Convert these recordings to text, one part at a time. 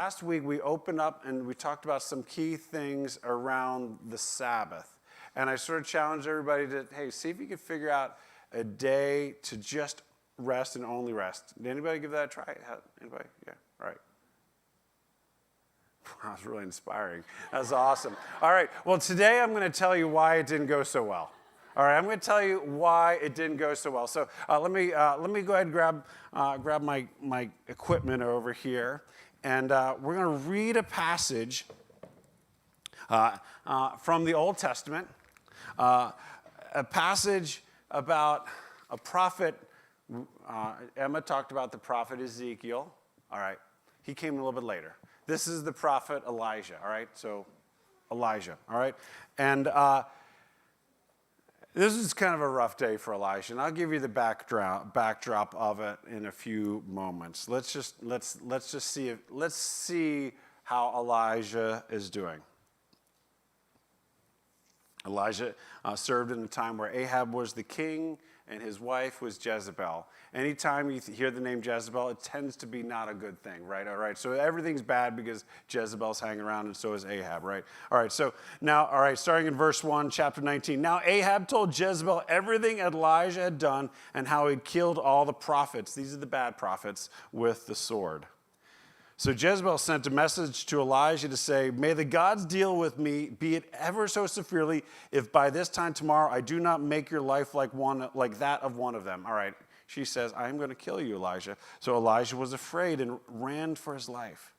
last week we opened up and we talked about some key things around the Sabbath. And I sort of challenged everybody to, hey, see if you can figure out a day to just rest and only rest. Did anybody give that a try? Anybody? Yeah, all right. That was really inspiring. That was awesome. All right, well, today I'm going to tell you why it didn't go so well. All right, I'm going to tell you why it didn't go so well. So let me go ahead and grab my equipment over here, and we're going to read a passage from the Old Testament, a passage about a prophet. Emma talked about the prophet Ezekiel. All right, he came a little bit later. This is the prophet Elijah. All right, so Elijah. All right, and this is kind of a rough day for Elijah, and I'll give you the backdrop of it in a few moments. Let's see how Elijah is doing. Elijah served in a time where Ahab was the king and his wife was Jezebel. Anytime you hear the name Jezebel, it tends to be not a good thing, right? All right, so everything's bad because Jezebel's hanging around and so is Ahab, right? All right, so now, all right, starting in verse 1, chapter 19. Now Ahab told Jezebel everything Elijah had done and how he'd killed all the prophets, these are the bad prophets, with the sword. So Jezebel sent a message to Elijah to say, may the gods deal with me, be it ever so severely, if by this time tomorrow I do not make your life like that of one of them. All right, she says, I am going to kill you, Elijah. So Elijah was afraid and ran for his life.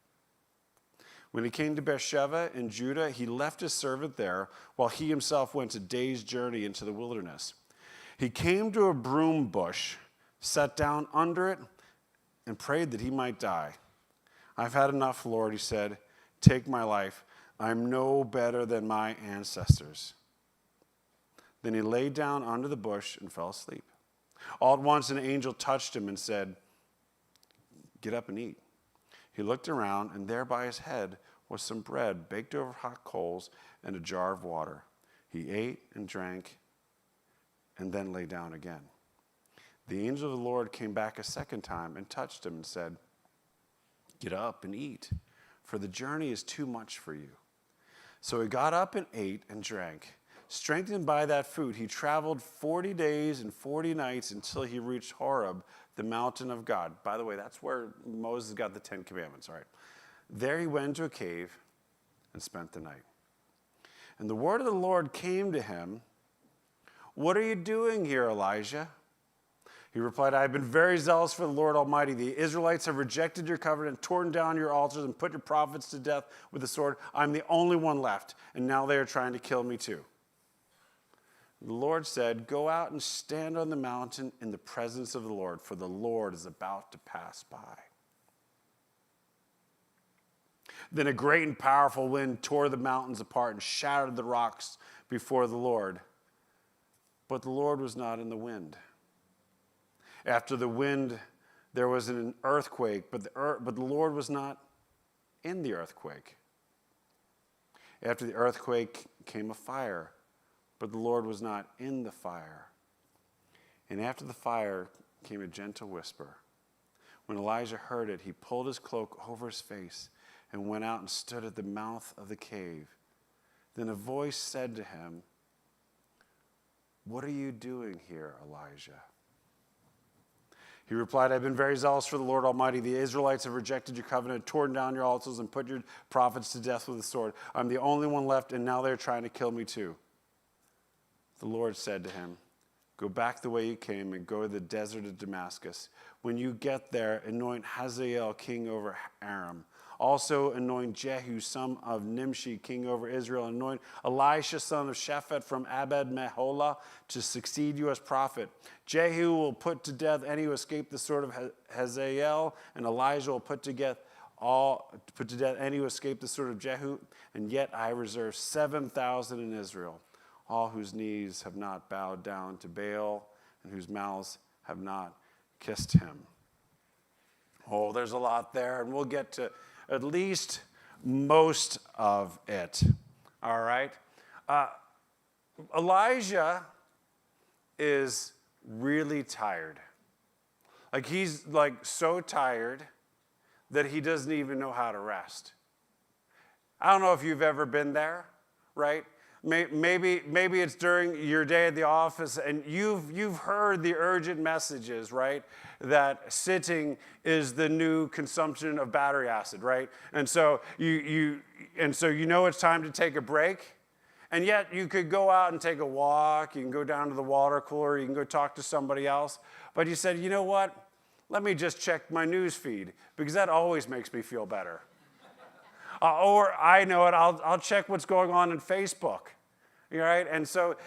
When he came to Beersheba in Judah, he left his servant there while he himself went a day's journey into the wilderness. He came to a broom bush, sat down under it, and prayed that he might die. I've had enough, Lord, he said. Take my life. I'm no better than my ancestors. Then he lay down under the bush and fell asleep. All at once an angel touched him and said, get up and eat. He looked around, and there by his head was some bread baked over hot coals and a jar of water. He ate and drank and then lay down again. The angel of the Lord came back a second time and touched him and said, get up and eat, for the journey is too much for you. So he got up and ate and drank. Strengthened by that food, he traveled 40 days and 40 nights until he reached Horeb, the mountain of God. By the way, that's where Moses got the 10 Commandments, all right? There he went into a cave and spent the night. And the word of the Lord came to him, what are you doing here, Elijah? He replied, I have been very zealous for the Lord Almighty. The Israelites have rejected your covenant, torn down your altars, and put your prophets to death with the sword. I'm the only one left, and now they are trying to kill me too. The Lord said, go out and stand on the mountain in the presence of the Lord, for the Lord is about to pass by. Then a great and powerful wind tore the mountains apart and shattered the rocks before the Lord. But the Lord was not in the wind. After the wind, there was an earthquake, but the Lord was not in the earthquake. After the earthquake came a fire, but the Lord was not in the fire. And after the fire came a gentle whisper. When Elijah heard it, he pulled his cloak over his face and went out and stood at the mouth of the cave. Then a voice said to him, what are you doing here, Elijah? He replied, I've been very zealous for the Lord Almighty. The Israelites have rejected your covenant, torn down your altars, and put your prophets to death with the sword. I'm the only one left, and now they're trying to kill me too. The Lord said to him, go back the way you came and go to the desert of Damascus. When you get there, anoint Hazael king over Aram. Also anoint Jehu, son of Nimshi, king over Israel. Anoint Elisha, son of Shaphat from Abed-Meholah, to succeed you as prophet. Jehu will put to death any who escape the sword of Hazael, and Elijah will put to death any who escape the sword of Jehu. And yet I reserve 7,000 in Israel, all whose knees have not bowed down to Baal and whose mouths have not kissed him. Oh, there's a lot there, and we'll get to at least most of it. All right? Elijah is really tired. Like, he's like so tired that he doesn't even know how to rest. I don't know if you've ever been there, right? Maybe it's during your day at the office and you've heard the urgent messages, right? That sitting is the new consumption of battery acid, right? And so you know it's time to take a break. And yet you could go out and take a walk, you can go down to the water cooler, you can go talk to somebody else. But you said, you know what? Let me just check my news feed because that always makes me feel better. Or I know it, I'll check what's going on Facebook. Right? And so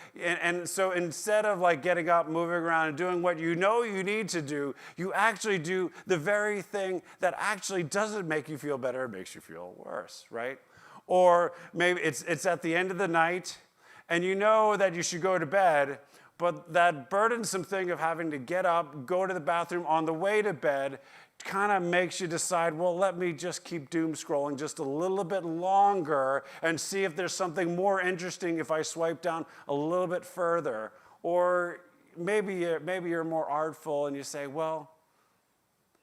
instead of like getting up, moving around, and doing what you know you need to do, you actually do the very thing that actually doesn't make you feel better, it makes you feel worse, right? Or maybe it's at the end of the night, and you know that you should go to bed, but that burdensome thing of having to get up, go to the bathroom on the way to bed, kind of makes you decide, well, let me just keep doom scrolling just a little bit longer and see if there's something more interesting if I swipe down a little bit further. Or maybe you're more artful and you say, well,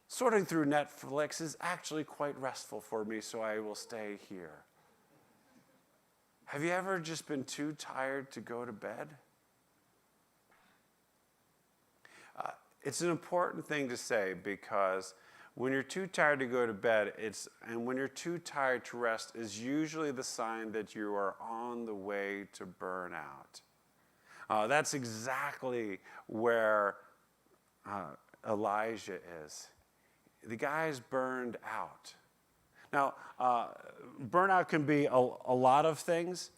sorting through Netflix is actually quite restful for me, so I will stay here. Have you ever just been too tired to go to bed? It's an important thing to say because when you're too tired to go to bed, and when you're too tired to rest is usually the sign that you are on the way to burnout. That's exactly where Elijah is. The guy's burned out. Now, burnout can be a lot of things.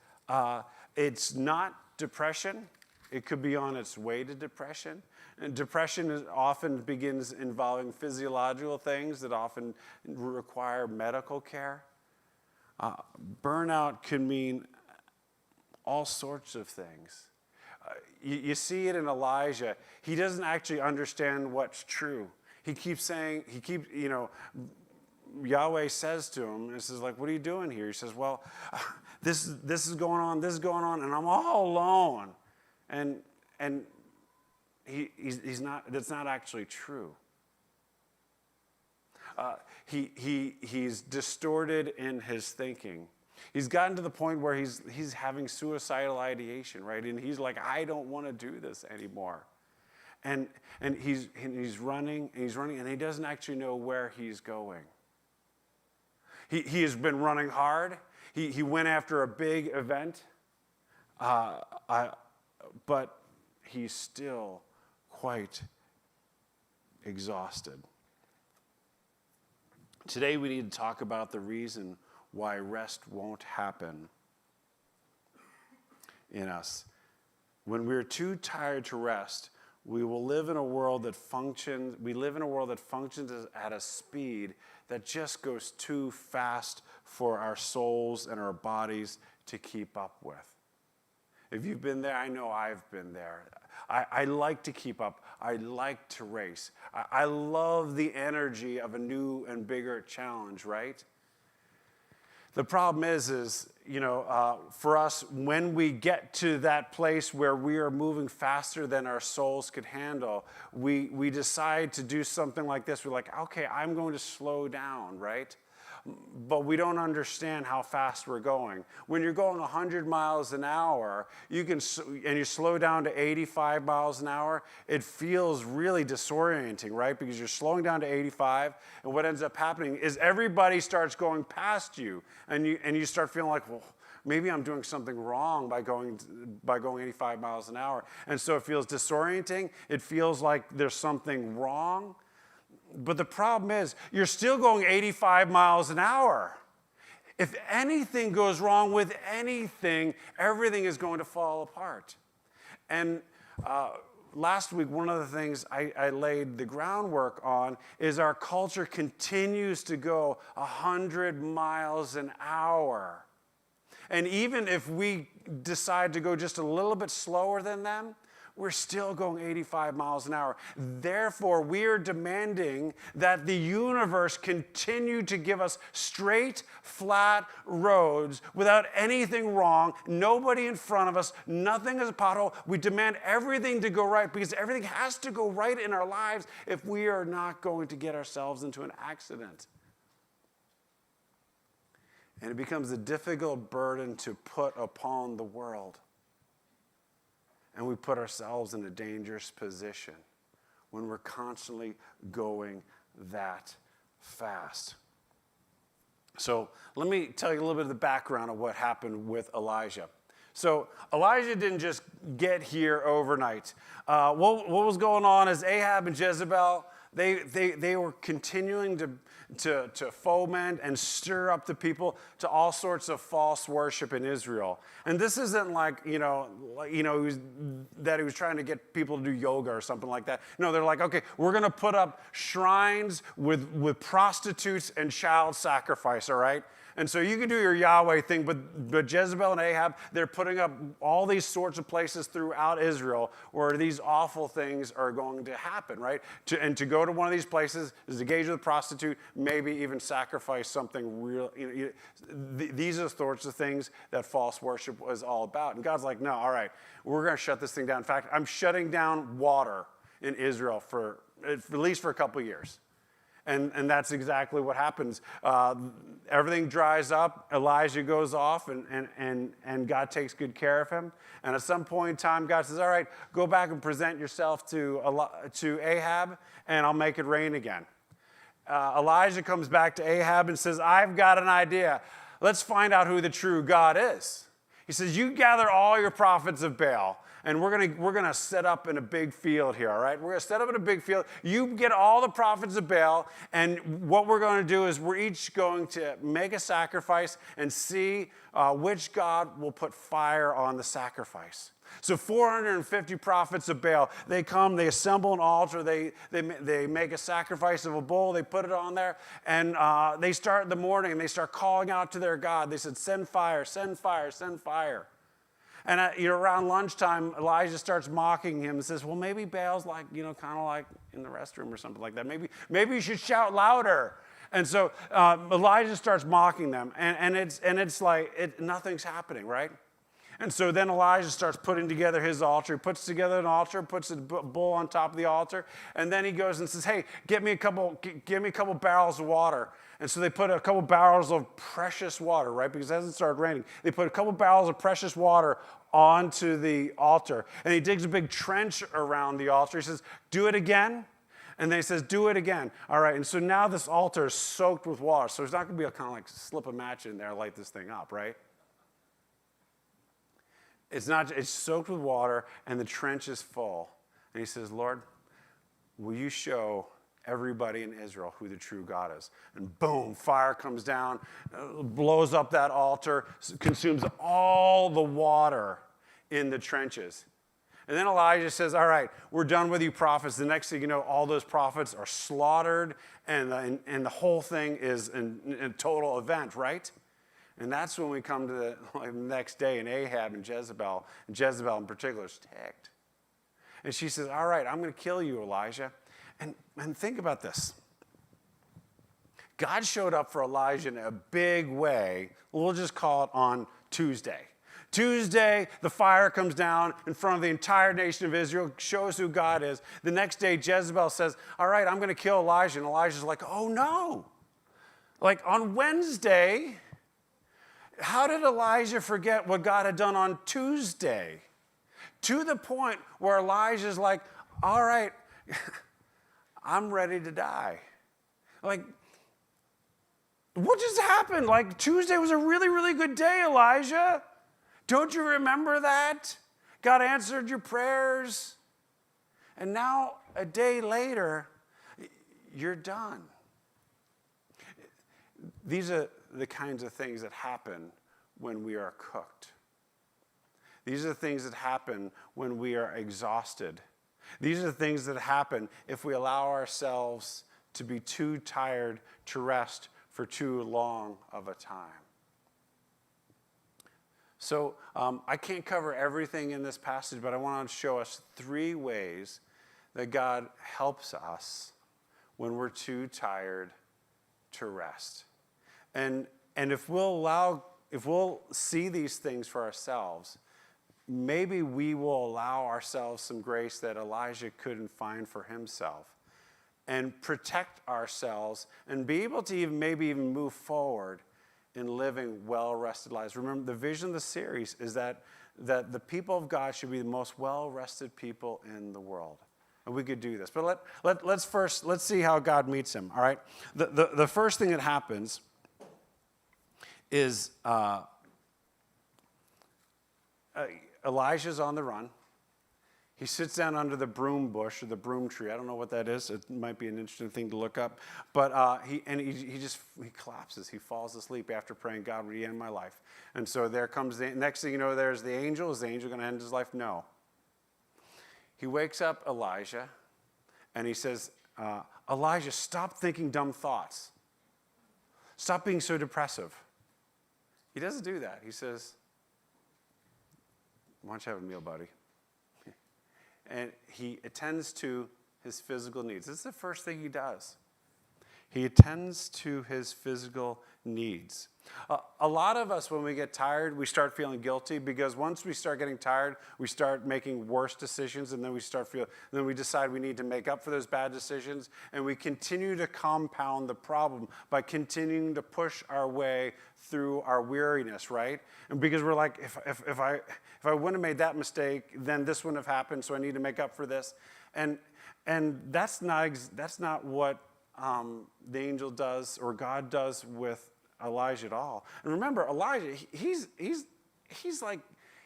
It's not depression. It could be on its way to depression. And depression often begins involving physiological things that often require medical care. Burnout can mean all sorts of things. You see it in Elijah. He doesn't actually understand what's true. He keeps saying, Yahweh says to him, this is like, what are you doing here? He says, well, this is going on, and I'm all alone. And he's not, that's not actually true. He's distorted in his thinking. He's gotten to the point where he's having suicidal ideation, right? And he's like, I don't want to do this anymore. And he's running, and he doesn't actually know where he's going. He has been running hard. He went after a big event, but he's still quite exhausted. Today we need to talk about the reason why rest won't happen in us. When we're too tired to rest, we live in a world that functions at a speed that just goes too fast for our souls and our bodies to keep up with. If you've been there, I know I've been there. I like to keep up. I like to race. I love the energy of a new and bigger challenge, right? The problem is for us, when we get to that place where we are moving faster than our souls could handle, we decide to do something like this. We're like, okay, I'm going to slow down, right? But we don't understand how fast we're going. When you're going 100 miles an hour, and you slow down to 85 miles an hour, it feels really disorienting, right? Because you're slowing down to 85, and what ends up happening is everybody starts going past you, and you start feeling like, well, maybe I'm doing something wrong by going 85 miles an hour. And so it feels disorienting. It feels like there's something wrong. But the problem is, you're still going 85 miles an hour. If anything goes wrong with anything, everything is going to fall apart. And last week, one of the things I laid the groundwork on is our culture continues to go 100 miles an hour. And even if we decide to go just a little bit slower than them, we're still going 85 miles an hour. Therefore, we are demanding that the universe continue to give us straight, flat roads without anything wrong, nobody in front of us, nothing is a pothole. We demand everything to go right because everything has to go right in our lives if we are not going to get ourselves into an accident. And it becomes a difficult burden to put upon the world. And we put ourselves in a dangerous position when we're constantly going that fast. So let me tell you a little bit of the background of what happened with Elijah. So Elijah didn't just get here overnight. What was going on is Ahab and Jezebel, they were continuing to foment and stir up the people to all sorts of false worship in Israel. And this isn't like, that he was trying to get people to do yoga or something like that. No, they're like, okay, we're going to put up shrines with prostitutes and child sacrifice, all right? And so you can do your Yahweh thing, but Jezebel and Ahab, they're putting up all these sorts of places throughout Israel where these awful things are going to happen, right? To go to one of these places is to engage with a prostitute, maybe even sacrifice something real. These are the sorts of things that false worship was all about. And God's like, no, all right, we're going to shut this thing down. In fact, I'm shutting down water in Israel for at least for a couple of years. And that's exactly what happens. Everything dries up. Elijah goes off, and God takes good care of him. And at some point in time, God says, all right, go back and present yourself to Ahab, and I'll make it rain again. Elijah comes back to Ahab and says, I've got an idea. Let's find out who the true God is. He says, you gather all your prophets of Baal. And we're gonna set up in a big field here, all right? We're gonna set up in a big field. You get all the prophets of Baal, and what we're gonna do is we're each going to make a sacrifice and see which God will put fire on the sacrifice. So 450 prophets of Baal, they come, they assemble an altar, they make a sacrifice of a bull, they put it on there, and they start in the morning, and they start calling out to their God. They said, send fire, send fire, send fire. And around lunchtime, Elijah starts mocking him and says, well, maybe Baal's like, kind of like in the restroom or something like that. Maybe you should shout louder. And so Elijah starts mocking them, and it's like nothing's happening, right? And so then Elijah starts putting together his altar. He puts together an altar, puts a bull on top of the altar, and then he goes and says, hey, give me a couple barrels of water. And so they put a couple barrels of precious water, right? Because it hasn't started raining. They put a couple barrels of precious water onto the altar. And he digs a big trench around the altar. He says, do it again. And then he says, do it again. All right, and so now this altar is soaked with water. So it's not going to be a kind of like slip a match in there and light this thing up, right? It's soaked with water, and the trench is full. And he says, Lord, will you show everybody in Israel who the true God is? And boom, fire comes down, blows up that altar, consumes all the water in the trenches. And then Elijah says, all right, we're done with you prophets. The next thing you know, all those prophets are slaughtered, and the whole thing is a total event, right? And that's when we come to the next day, and Ahab and Jezebel in particular is ticked. And she says, all right, I'm going to kill you, Elijah. And think about this. God showed up for Elijah in a big way. We'll just call it on Tuesday. Tuesday, the fire comes down in front of the entire nation of Israel, shows who God is. The next day, Jezebel says, all right, I'm going to kill Elijah. And Elijah's like, oh, no. Like on Wednesday, how did Elijah forget what God had done on Tuesday? To the point where Elijah's like, all right, I'm ready to die. Like, what just happened? Like, Tuesday was a really, really good day, Elijah. Don't you remember that? God answered your prayers. And now, a day later, you're done. These are the kinds of things that happen when we are cooked. These are the things that happen when we are exhausted. These are the things that happen if we allow ourselves to be too tired to rest for too long of a time. So I can't cover everything in this passage, but I want to show us 3 ways that God helps us when we're too tired to rest. And if we'll see these things for ourselves, maybe we will allow ourselves some grace that Elijah couldn't find for himself, and protect ourselves and be able to maybe even move forward in living well-rested lives. Remember, the vision of the series is that the people of God should be the most well-rested people in the world. And we could do this. But let's see how God meets him, all right? The first thing that happens is Elijah's on the run. He sits down under the broom bush or the broom tree. I don't know what that is. It might be an interesting thing to look up. But he collapses. He falls asleep after praying, God, would you end my life? And so there comes the next thing you know, there's the angel. Is the angel going to end his life? No. He wakes up Elijah and he says, Elijah, stop thinking dumb thoughts. Stop being so depressive. He doesn't do that. He says, why don't you have a meal, buddy? And he attends to his physical needs. This is the first thing he does. He attends to his physical needs. A lot of us, when we get tired, we start feeling guilty because once we start getting tired, we start making worse decisions, and then we decide we need to make up for those bad decisions, and we continue to compound the problem by continuing to push our way through our weariness, right? And because we're like, if I wouldn't have made that mistake, then this wouldn't have happened, so I need to make up for this, and that's not what the angel does or God does with Elijah at all. And remember, Elijah, he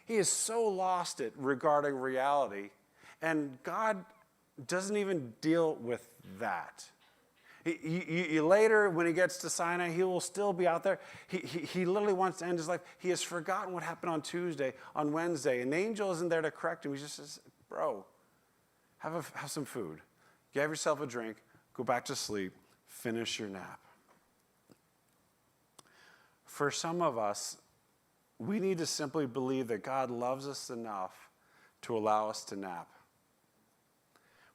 is so lost it regarding reality, and God doesn't even deal with that. Later, when he gets to Sinai, he will still be out there. He literally wants to end his life. He has forgotten what happened on Tuesday, on Wednesday, and the angel isn't there to correct him. He just says, bro, have some food. Give yourself a drink. Go back to sleep. Finish your nap. For some of us, we need to simply believe that God loves us enough to allow us to nap.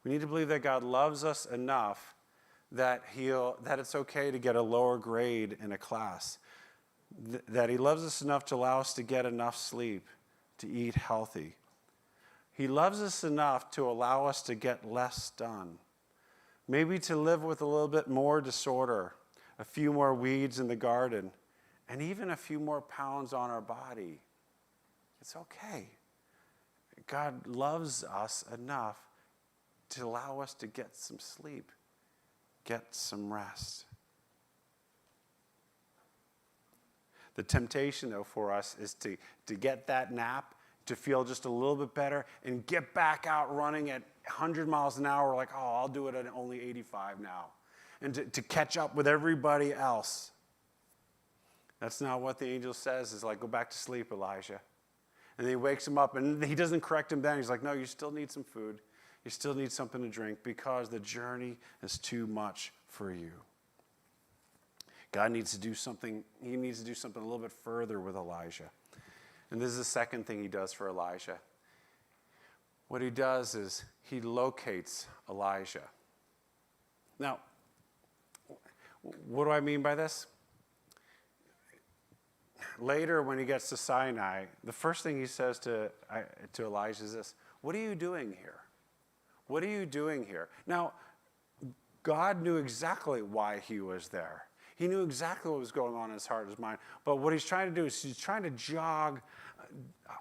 We need to believe that God loves us enough that it's okay to get a lower grade in a class. That he loves us enough to allow us to get enough sleep, to eat healthy. He loves us enough to allow us to get less done. Maybe to live with a little bit more disorder, a few more weeds in the garden, and even a few more pounds on our body. It's okay. God loves us enough to allow us to get some sleep, get some rest. The temptation, though, for us is to get that nap, to feel just a little bit better, and get back out running at 100 miles an hour, like, oh, I'll do it at only 85 now. And to catch up with everybody else. That's not what the angel says. Is like, go back to sleep, Elijah. And then he wakes him up, and he doesn't correct him then. He's like, no, you still need some food. You still need something to drink because the journey is too much for you. God needs to do something. He needs to do something a little bit further with Elijah. And this is the second thing he does for Elijah. What he does is he locates Elijah. Now, what do I mean by this? Later, when he gets to Sinai, the first thing he says to Elijah is this: what are you doing here? What are you doing here? Now, God knew exactly why he was there. He knew exactly what was going on in his heart and his mind. But what he's trying to do is he's trying to jog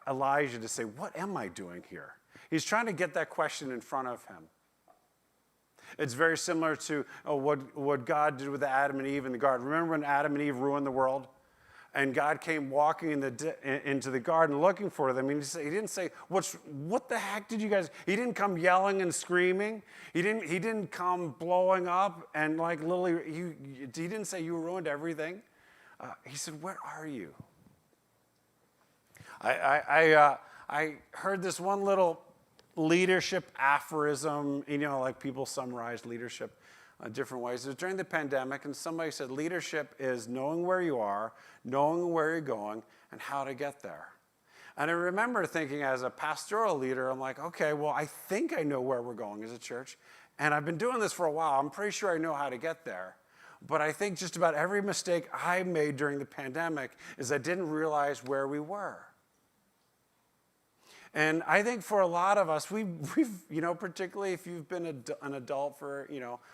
Elijah to say, what am I doing here? He's trying to get that question in front of him. It's very similar to what God did with Adam and Eve in the garden. Remember when Adam and Eve ruined the world? And God came walking into the garden looking for them. He didn't say, what the heck did you guys... He didn't come yelling and screaming. He didn't come blowing up and like literally... He didn't say you ruined everything. He said, where are you? I heard this one little leadership aphorism, like people summarize leadership different ways. It was during the pandemic, and somebody said leadership is knowing where you are, knowing where you're going, and how to get there. And I remember thinking as a pastoral leader, I'm like, okay, well, I think I know where we're going as a church, and I've been doing this for a while. I'm pretty sure I know how to get there. But I think just about every mistake I made during the pandemic is I didn't realize where we were. And I think for a lot of us, we've particularly if you've been an adult for,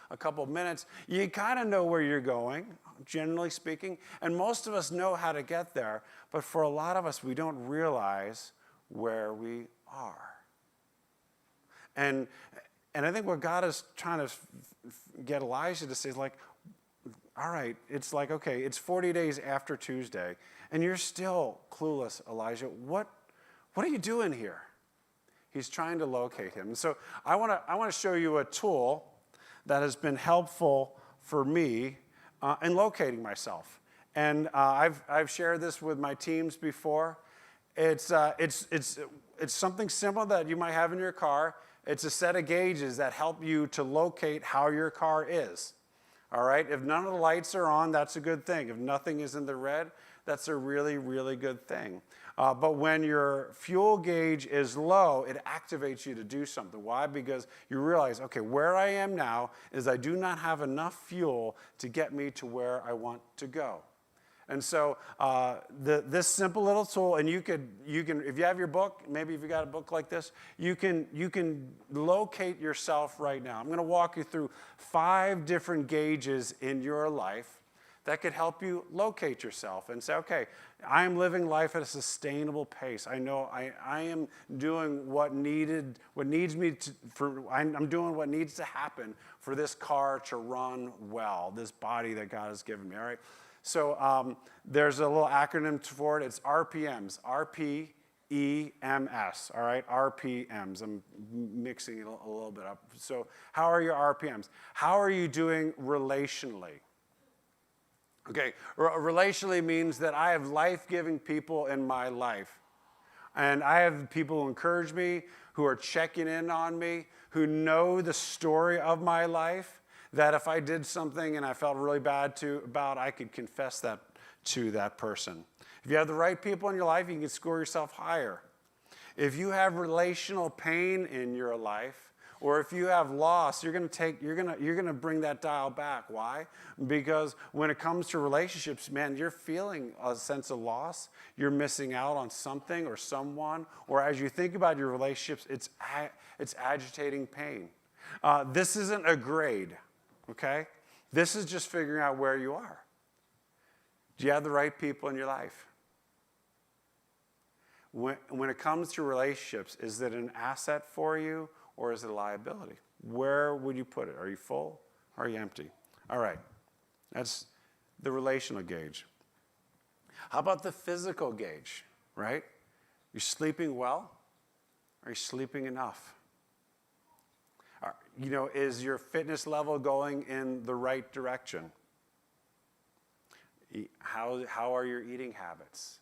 a couple of minutes, you kind of know where you're going, generally speaking. And most of us know how to get there. But for a lot of us, we don't realize where we are. And I think what God is trying to get Elijah to say is like, all right, it's like, okay, it's 40 days after Tuesday, and you're still clueless, Elijah. What are you doing here? He's trying to locate him. And so I want to show you a tool that has been helpful for me in locating myself. And I've shared this with my teams before. It's something simple that you might have in your car. It's a set of gauges that help you to locate how your car is. All right? If none of the lights are on, that's a good thing. If nothing is in the red, that's a really, really good thing. But when your fuel gauge is low, it activates you to do something. Why? Because you realize, okay, where I am now is I do not have enough fuel to get me to where I want to go. And so this simple little tool, and you can, if you have your book, maybe if you got a book like this, you can locate yourself right now. I'm going to walk you through 5 different gauges in your life that could help you locate yourself and say, okay, I am living life at a sustainable pace. I know I am doing what needs me to, I'm doing what needs to happen for this car to run well, this body that God has given me, all right? So there's a little acronym for it. It's RPMs, RPEMS, all right? RPMs. I'm mixing it a little bit up. So how are your RPMs? How are you doing relationally? Okay, relationally means that I have life-giving people in my life. And I have people who encourage me, who are checking in on me, who know the story of my life, that if I did something and I felt really bad about, I could confess that to that person. If you have the right people in your life, you can score yourself higher. If you have relational pain in your life, or if you have loss, you're going to bring that dial back. Why? Because when it comes to relationships, man, you're feeling a sense of loss. You're missing out on something or someone, or as you think about your relationships, it's agitating pain. This isn't a grade. Okay? This is just figuring out where you are. Do you have the right people in your life? When it comes to relationships, is it an asset for you or is it a liability? Where would you put it? Are you full or are you empty? All right. That's the relational gauge. How about the physical gauge, right? You sleeping well? Are you sleeping enough? Is your fitness level going in the right direction? How are your eating habits?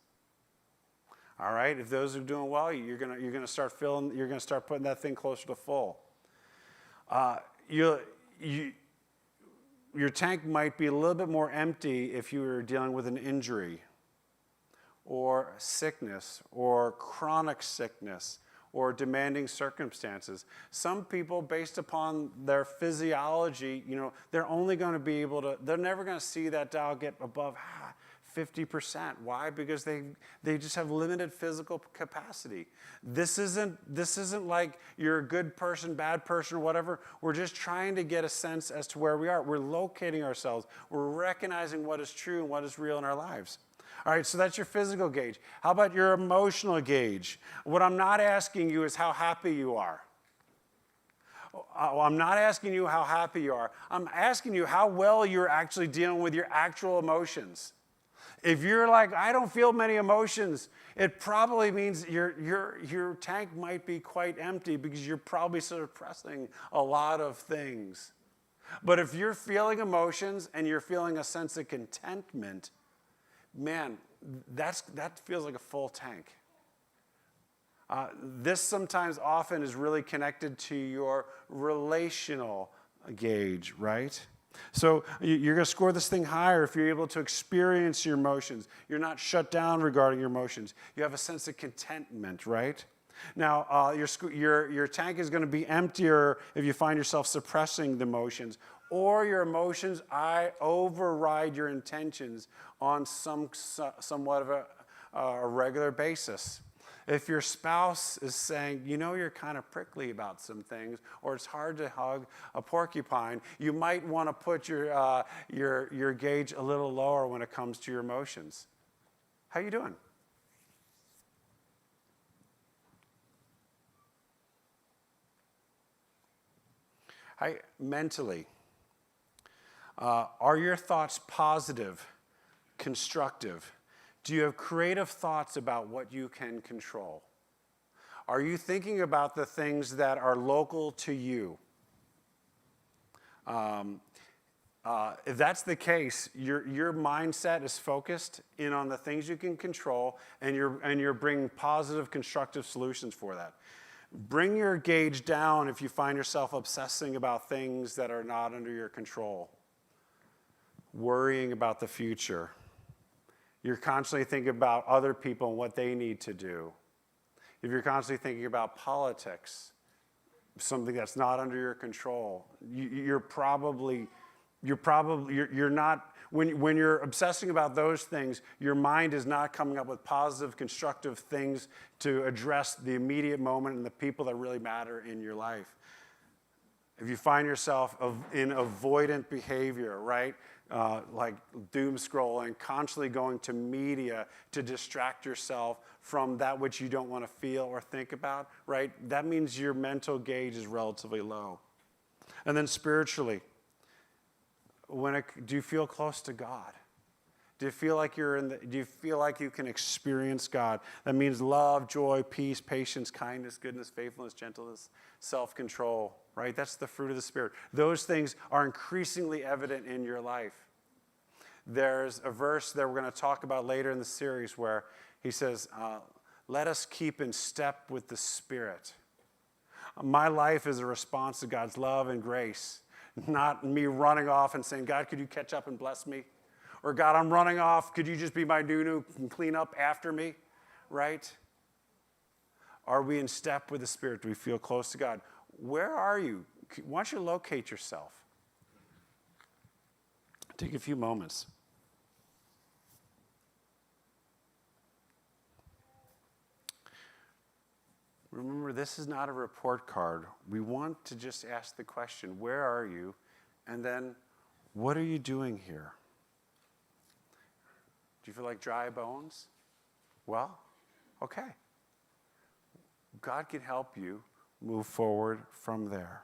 All right, if those are doing well, you're gonna start putting that thing closer to full. Your tank might be a little bit more empty if you were dealing with an injury, or sickness, or chronic sickness, or demanding circumstances. Some people, based upon their physiology, they're only going to be able to, they're never going to see that dial get above 50%. Why? Because they just have limited physical capacity. This isn't like you're a good person, bad person, or whatever. We're just trying to get a sense as to where we are. We're locating ourselves. We're recognizing what is true and what is real in our lives. All right, so that's your physical gauge. How about your emotional gauge? What I'm not asking you is how happy you are. I'm not asking you how happy you are. I'm asking you how well you're actually dealing with your actual emotions. If you're like, I don't feel many emotions, it probably means your tank might be quite empty because you're probably suppressing a lot of things. But if you're feeling emotions and you're feeling a sense of contentment, man, that feels like a full tank. This sometimes often is really connected to your relational gauge, right? So you're going to score this thing higher if you're able to experience your emotions. You're not shut down regarding your emotions. You have a sense of contentment, right? Now, your tank is going to be emptier if you find yourself suppressing the emotions, or your emotions override your intentions on somewhat of a regular basis. If your spouse is saying, you're kind of prickly about some things, or it's hard to hug a porcupine, you might want to put your gauge a little lower when it comes to your emotions. How you doing? Mentally, are your thoughts positive, constructive? Do you have creative thoughts about what you can control? Are you thinking about the things that are local to you? If that's the case, your mindset is focused in on the things you can control, and you're bringing positive, constructive solutions for that. Bring your gauge down if you find yourself obsessing about things that are not under your control, worrying about the future. You're constantly thinking about other people and what they need to do. If you're constantly thinking about politics, something that's not under your control, you're not, when you're obsessing about those things, your mind is not coming up with positive, constructive things to address the immediate moment and the people that really matter in your life. If you find yourself in avoidant behavior, right? Like doom scrolling, constantly going to media to distract yourself from that which you don't want to feel or think about, right? That means your mental gauge is relatively low. And then spiritually, do you feel close to God? Do you feel like do you feel like you can experience God? That means love, joy, peace, patience, kindness, goodness, faithfulness, gentleness, self-control, right? That's the fruit of the Spirit. Those things are increasingly evident in your life. There's a verse that we're going to talk about later in the series where he says, let us keep in step with the Spirit. My life is a response to God's love and grace, not me running off and saying, God, could you catch up and bless me? Or God, I'm running off. Could you just be my doo-doo and clean up after me? Right? Are we in step with the Spirit? Do we feel close to God? Where are you? Why don't you locate yourself? Take a few moments. Remember, this is not a report card. We want to just ask the question, where are you? And then, what are you doing here? Do you feel like dry bones? Well, okay. God can help you move forward from there.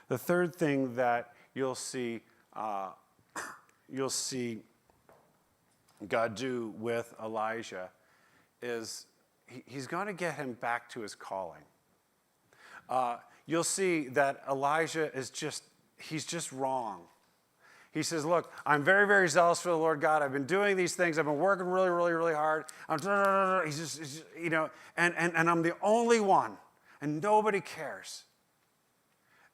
The third thing that you'll see God do with Elijah is he's going to get him back to his calling. You'll see that Elijah he's just wrong. He says, look, I'm very, very zealous for the Lord God. I've been doing these things. I've been working really, really, really hard. He's just and I'm the only one, and nobody cares.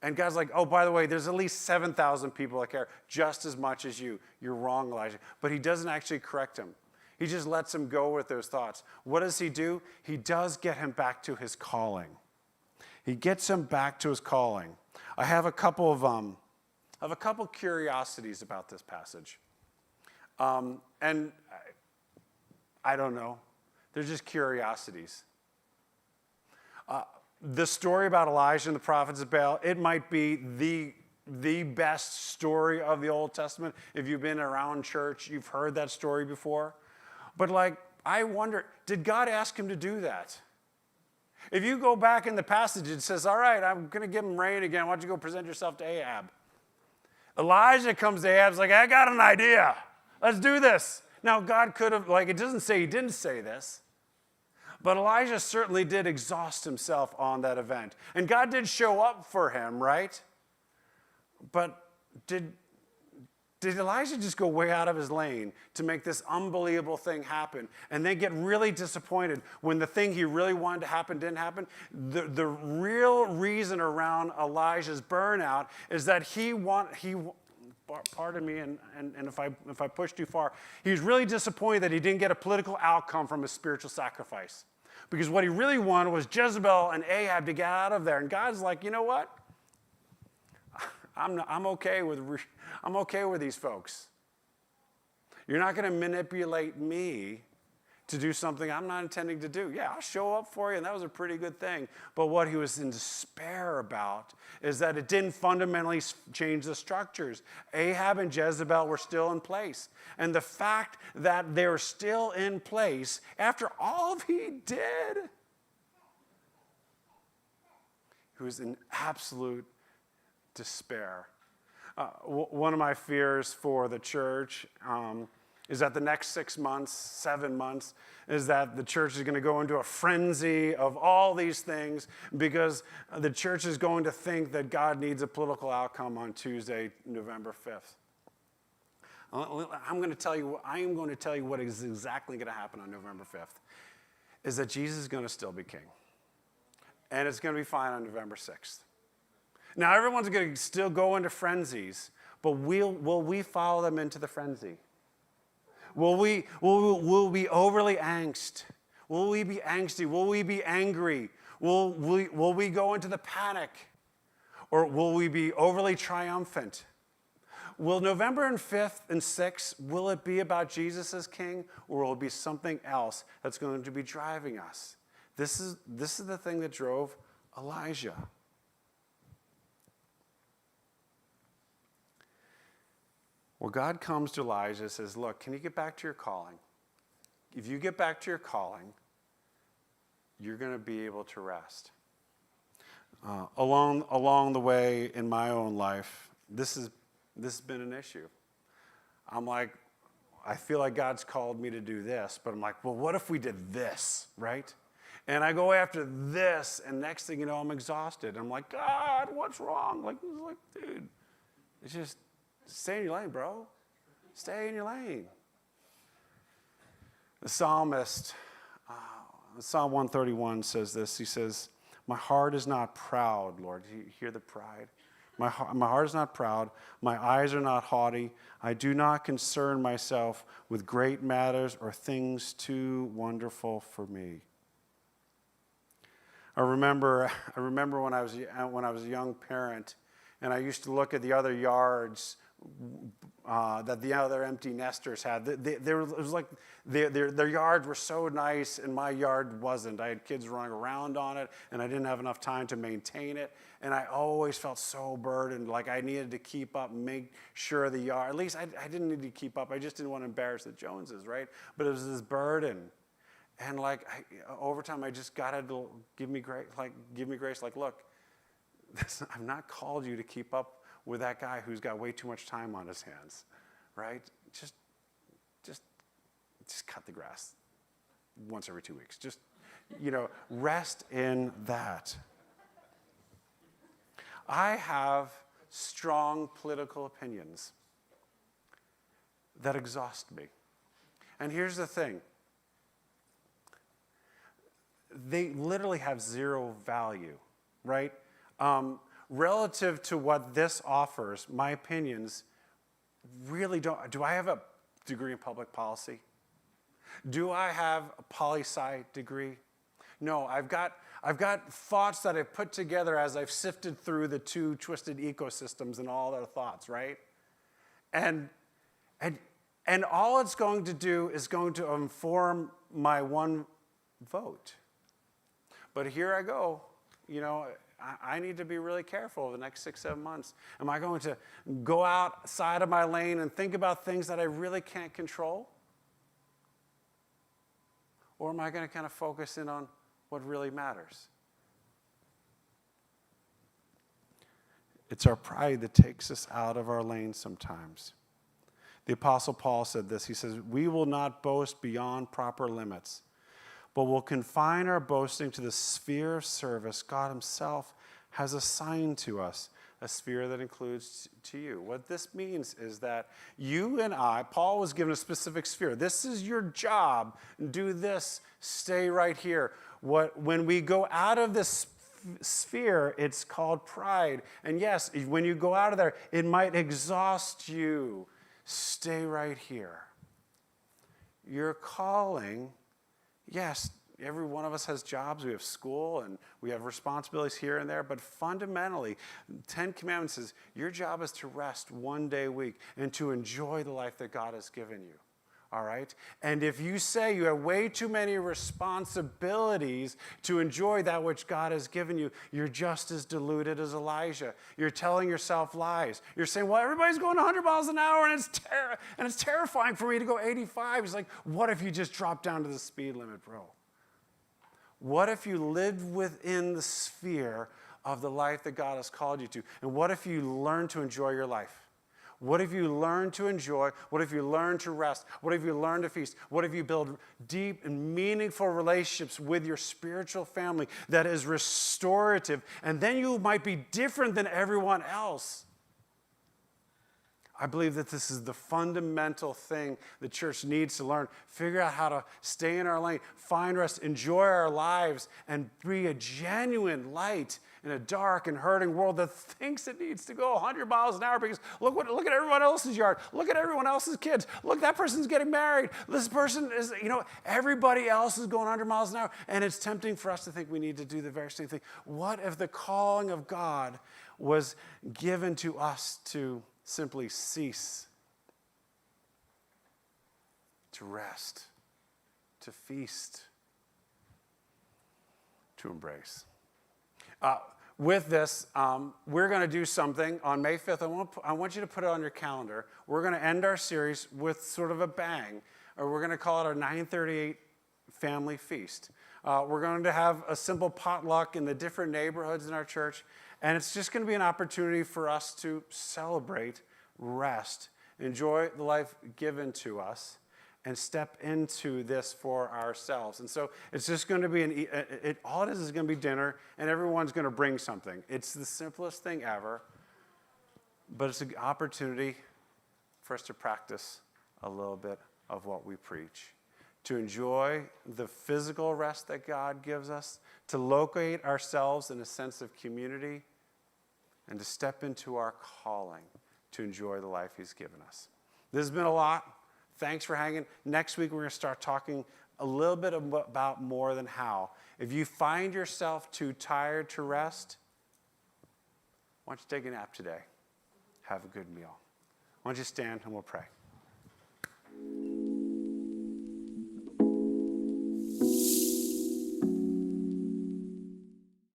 And God's like, oh, by the way, there's at least 7,000 people that care just as much as you. You're wrong, Elijah. But he doesn't actually correct him. He just lets him go with those thoughts. What does he do? He does get him back to his calling. He gets him back to his calling. I have a couple curiosities about this passage. And I don't know. They're just curiosities. The story about Elijah and the prophets of Baal, it might be the best story of the Old Testament. If you've been around church, you've heard that story before. But I wonder, did God ask him to do that? If you go back in the passage, it says, all right, I'm going to give him rain again. Why don't you go present yourself to Ahab? Elijah comes to Ahab's like, I got an idea. Let's do this. Now, God could have, it doesn't say he didn't say this. But Elijah certainly did exhaust himself on that event. And God did show up for him, right? But did Elijah just go way out of his lane to make this unbelievable thing happen and then get really disappointed when the thing he really wanted to happen didn't happen? The real reason around Elijah's burnout is that pardon me, and if I push too far, he was really disappointed that he didn't get a political outcome from his spiritual sacrifice. Because what he really wanted was Jezebel and Ahab to get out of there. And God's like, you know what? I'm okay with these folks. You're not going to manipulate me to do something I'm not intending to do. Yeah, I'll show up for you, and that was a pretty good thing. But what he was in despair about is that it didn't fundamentally change the structures. Ahab and Jezebel were still in place. And the fact that they're still in place, after all he did, he was in absolute despair. One of my fears for the church is that the next 6 months, 7 months, is that the church is going to go into a frenzy of all these things because the church is going to think that God needs a political outcome on Tuesday, November 5th. I am going to tell you what is exactly going to happen on November 5th, is that Jesus is going to still be king. And it's going to be fine on November 6th. Now, everyone's going to still go into frenzies, but will we follow them into the frenzy? Will we be overly angst? Will we be angsty? Will we be angry? Will we go into the panic? Or will we be overly triumphant? Will November 5th and 6th, will it be about Jesus as king, or will it be something else that's going to be driving us? This is the thing that drove Elijah. Well, God comes to Elijah and says, look, can you get back to your calling? If you get back to your calling, you're going to be able to rest. Along the way in my own life, this has been an issue. I'm like, I feel like God's called me to do this, but I'm like, well, what if we did this, right? And I go after this, and next thing you know, I'm exhausted. I'm like, God, what's wrong? Like, dude, it's just, stay in your lane, bro. Stay in your lane. The psalmist, Psalm 131 says this. He says, my heart is not proud, Lord. You hear the pride? My heart is not proud. My eyes are not haughty. I do not concern myself with great matters or things too wonderful for me. I remember when I was a young parent, and I used to look at the other yards that the other empty nesters had. It was like their yards were so nice, and my yard wasn't. I had kids running around on it, and I didn't have enough time to maintain it. And I always felt so burdened, like I needed to keep up and make sure the yard. At least I didn't need to keep up. I just didn't want to embarrass the Joneses, right? But it was this burden. And like over time, I just got to give me grace. Like, look, I've not called you to keep up with that guy who's got way too much time on his hands, right? Just cut the grass once every 2 weeks. Just, rest in that. I have strong political opinions that exhaust me. And here's the thing. They literally have zero value, right? Relative to what this offers, my opinions really don't. Do I have a degree in public policy? Do I have a poli-sci degree? No, I've got thoughts that I've put together as I've sifted through the two twisted ecosystems and all their thoughts, right? And all it's going to do is going to inform my one vote. But here I go, I need to be really careful over the next 6-7 months. Am I going to go outside of my lane and think about things that I really can't control? Or am I going to kind of focus in on what really matters? It's our pride that takes us out of our lane sometimes. The Apostle Paul said this. He says, we will not boast beyond proper limits, but will confine our boasting to the sphere of service God himself has assigned to us, a sphere that includes to you. What this means is that you and I, Paul was given a specific sphere. This is your job. Do this. Stay right here. When we go out of this sphere, it's called pride. And yes, when you go out of there, it might exhaust you. Stay right here. Your calling, yes, every one of us has jobs, we have school, and we have responsibilities here and there, but fundamentally, 10 Commandments says, your job is to rest one day a week and to enjoy the life that God has given you. All right? And if you say you have way too many responsibilities to enjoy that which God has given you, you're just as deluded as Elijah. You're telling yourself lies. You're saying, well, everybody's going 100 miles an hour and it's terrifying for me to go 85. It's like, what if you just drop down to the speed limit, bro? What if you lived within the sphere of the life that God has called you to? And what if you learn to enjoy your life? What if you learn to enjoy? What if you learn to rest? What if you learn to feast? What if you build deep and meaningful relationships with your spiritual family that is restorative? And then you might be different than everyone else. I believe that this is the fundamental thing the church needs to learn. Figure out how to stay in our lane, find rest, enjoy our lives, and be a genuine light in a dark and hurting world that thinks it needs to go 100 miles an hour because look at everyone else's yard. Look at everyone else's kids. Look, that person's getting married. This person is, everybody else is going 100 miles an hour. And it's tempting for us to think we need to do the very same thing. What if the calling of God was given to us to simply cease, to rest, to feast, to embrace? With this, we're going to do something on May 5th. I want you to put it on your calendar. We're going to end our series with sort of a bang, or we're going to call it our 938 Family Feast. We're going to have a simple potluck in the different neighborhoods in our church, and it's just going to be an opportunity for us to celebrate, rest, enjoy the life given to us, and step into this for ourselves. And so it's just going to be all it is going to be dinner, and everyone's going to bring something. It's the simplest thing ever, but it's an opportunity for us to practice a little bit of what we preach, to enjoy the physical rest that God gives us, to locate ourselves in a sense of community, and to step into our calling to enjoy the life He's given us. This has been a lot. Thanks for hanging. Next week, we're going to start talking a little bit about more than how. If you find yourself too tired to rest, why don't you take a nap today? Have a good meal. Why don't you stand and we'll pray.